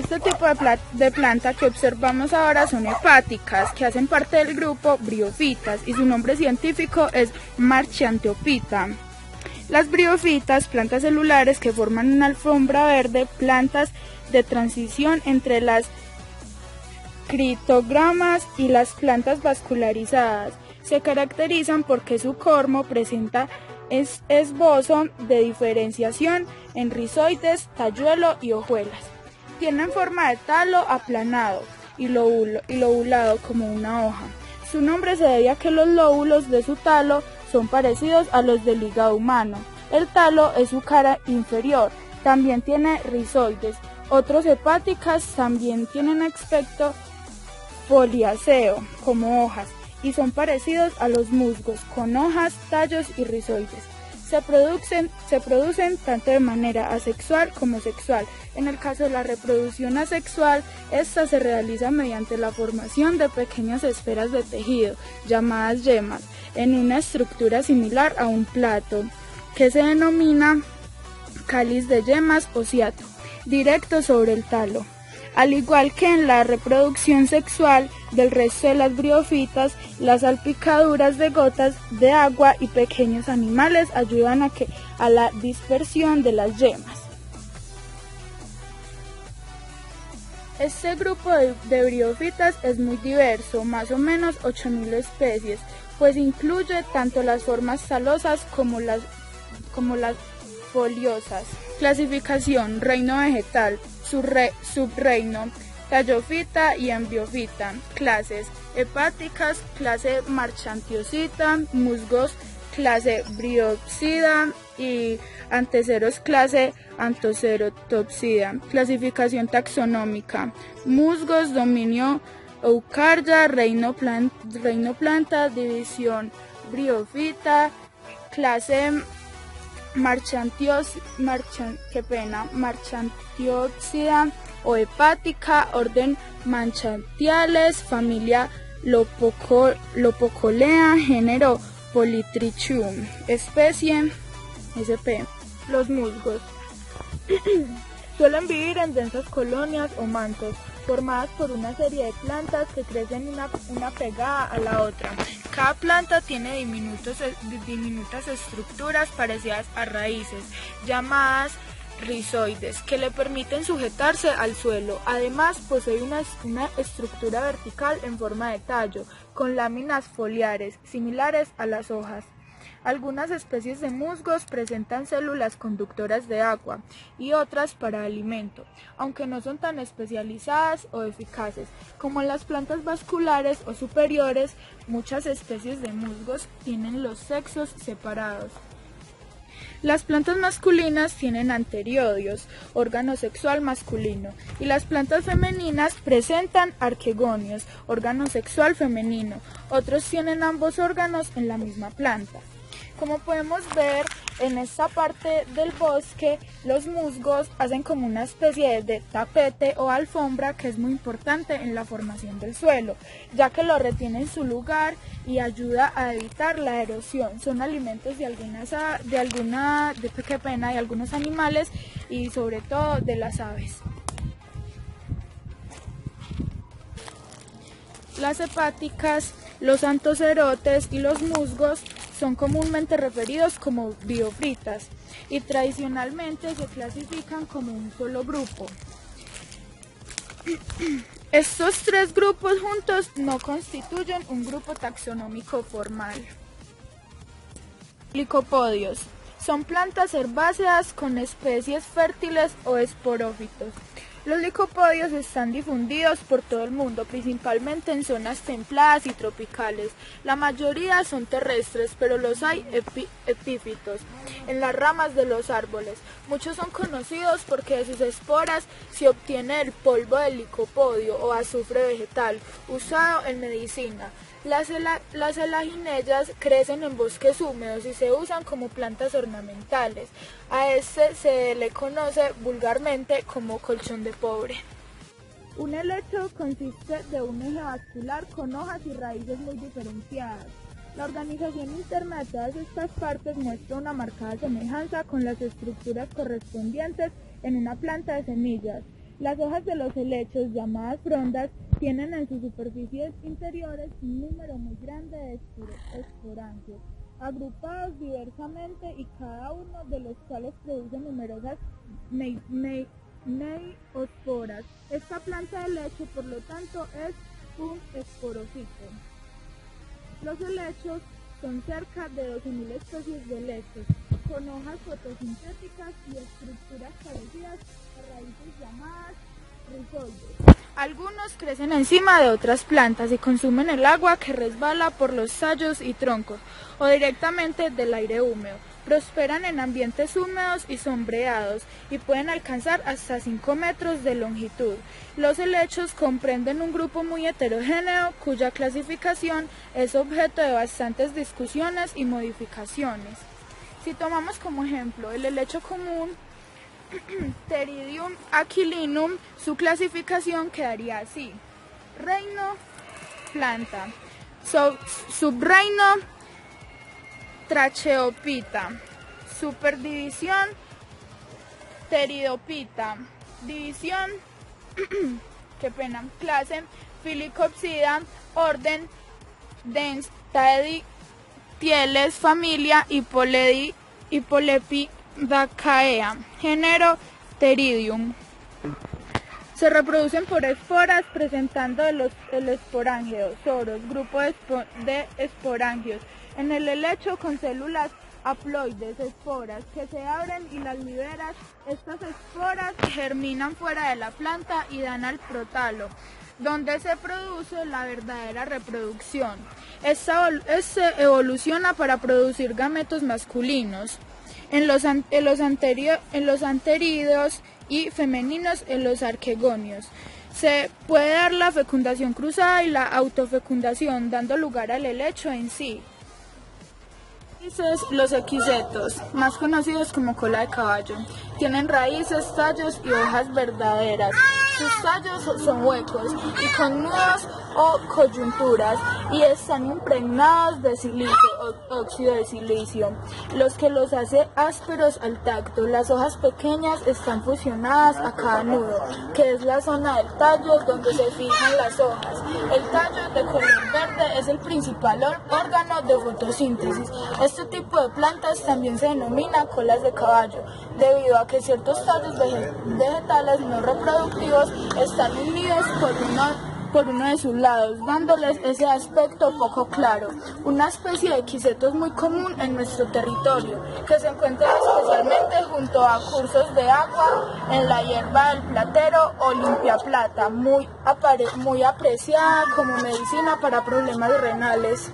Este tipo de planta que observamos ahora son hepáticas, que hacen parte del grupo briófitas y su nombre científico es Marchantiophyta. Las briófitas, plantas celulares que forman una alfombra verde, plantas de transición entre las criptógamas y las plantas vascularizadas, se caracterizan porque su cormo presenta esbozo de diferenciación en rizoides, talluelo y hojuelas. Tienen forma de talo aplanado y lobulado como una hoja. Su nombre se debe a que los lóbulos de su talo son parecidos a los del hígado humano. El talo es su cara inferior. También tiene rizoides. Otros hepáticas también tienen aspecto foliáceo, como hojas, y son parecidos a los musgos, con hojas, tallos y rizoides. Se producen tanto de manera asexual como sexual. En el caso de la reproducción asexual, esta se realiza mediante la formación de pequeñas esferas de tejido, llamadas yemas, en una estructura similar a un plato, que se denomina cáliz de yemas o ciato, directo sobre el talo. Al igual que en la reproducción sexual del resto de las briófitas, las salpicaduras de gotas de agua y pequeños animales ayudan a la dispersión de las yemas. Este grupo de briófitas es muy diverso, más o menos 8.000 especies, pues incluye tanto las formas talosas como las foliosas. Clasificación: reino vegetal, subreino, tallófita y embriófita. Clases: hepáticas, clase Marchantiophyta, musgos, clase Bryopsida y anteseros, clase Antocerotopsida. Clasificación taxonómica: musgos, dominio Eucarya, reino planta, división Bryophyta, clase Marchantiopsida o hepática, orden Manchantiales, familia Lopocolea, género Polytrichum, especie sp. Los musgos suelen vivir en densas colonias o mantos, formadas por una serie de plantas que crecen una pegada a la otra. Cada planta tiene diminutas estructuras parecidas a raíces, llamadas rizoides, que le permiten sujetarse al suelo. Además, posee una estructura vertical en forma de tallo, con láminas foliares, similares a las hojas. Algunas especies de musgos presentan células conductoras de agua y otras para alimento, aunque no son tan especializadas o eficaces como las plantas vasculares o superiores. Muchas especies de musgos tienen los sexos separados. Las plantas masculinas tienen anteriodios, órgano sexual masculino, y las plantas femeninas presentan arquegonios, órgano sexual femenino. Otros tienen ambos órganos en la misma planta. Como podemos ver en esta parte del bosque, los musgos hacen como una especie de tapete o alfombra que es muy importante en la formación del suelo, ya que lo retiene en su lugar y ayuda a evitar la erosión. Son alimentos de algunos animales y sobre todo de las aves. Las hepáticas, los antocerotes y los musgos son comúnmente referidos como briófitas y tradicionalmente se clasifican como un solo grupo. Estos tres grupos juntos no constituyen un grupo taxonómico formal. Licopodios son plantas herbáceas con especies fértiles o esporófitos. Los licopodios están difundidos por todo el mundo, principalmente en zonas templadas y tropicales. La mayoría son terrestres, pero los hay epífitos en las ramas de los árboles. Muchos son conocidos porque de sus esporas se obtiene el polvo del licopodio o azufre vegetal, usado en medicina. Las elaginellas crecen en bosques húmedos y se usan como plantas ornamentales. A este se le conoce vulgarmente como colchón de pobre. Un helecho consiste de un eje vascular con hojas y raíces muy diferenciadas. La organización interna de todas estas partes muestra una marcada semejanza con las estructuras correspondientes en una planta de semillas. Las hojas de los helechos, llamadas frondas, tienen en sus superficies interiores un número muy grande de esporangios, agrupados diversamente y cada uno de los cuales produce numerosas meiosporas. Esta planta de helecho, por lo tanto, es un esporófito. Los helechos son cerca de 12.000 especies de helechos, con hojas fotosintéticas y estructuras parecidas a raíces llamadas rizoides. Algunos crecen encima de otras plantas y consumen el agua que resbala por los tallos y troncos o directamente del aire húmedo. Prosperan en ambientes húmedos y sombreados y pueden alcanzar hasta 5 metros de longitud. Los helechos comprenden un grupo muy heterogéneo cuya clasificación es objeto de bastantes discusiones y modificaciones. Si tomamos como ejemplo el helecho común, Pteridium aquilinum, su clasificación quedaría así: reino, planta, subreino, Tracheophyta, superdivisión, Pteridophyta, división, clase, Filicopsida, orden, dens, Taedictieles, familia, Hippolepidaceae, género Pteridium. Se reproducen por esporas presentando el esporangio, soros, grupo de esporangios. En el helecho con células haploides, esporas, que se abren y las liberan. Estas esporas germinan fuera de la planta y dan al prótalo, donde se produce la verdadera reproducción. Esta evoluciona para producir gametos masculinos en los anterídeos y femeninos en los arquegonios. Se puede dar la fecundación cruzada y la autofecundación, dando lugar al helecho en sí. Los equisetos, más conocidos como cola de caballo, tienen raíces, tallos y hojas verdaderas. Sus tallos son huecos y con nudos o coyunturas y están impregnados de silicio, óxido de silicio, los que los hace ásperos al tacto. Las hojas pequeñas están fusionadas a cada nudo, que es la zona del tallo donde se fijan las hojas. El tallo de color verde es el principal órgano de fotosíntesis. Este tipo de plantas también se denomina colas de caballo, debido a que ciertos tallos vegetales no reproductivos están unidos por uno de sus lados, dándoles ese aspecto poco claro. Una especie de equiseto es muy común en nuestro territorio, que se encuentra especialmente junto a cursos de agua, en la hierba del platero o limpiaplata, muy apreciada como medicina para problemas renales.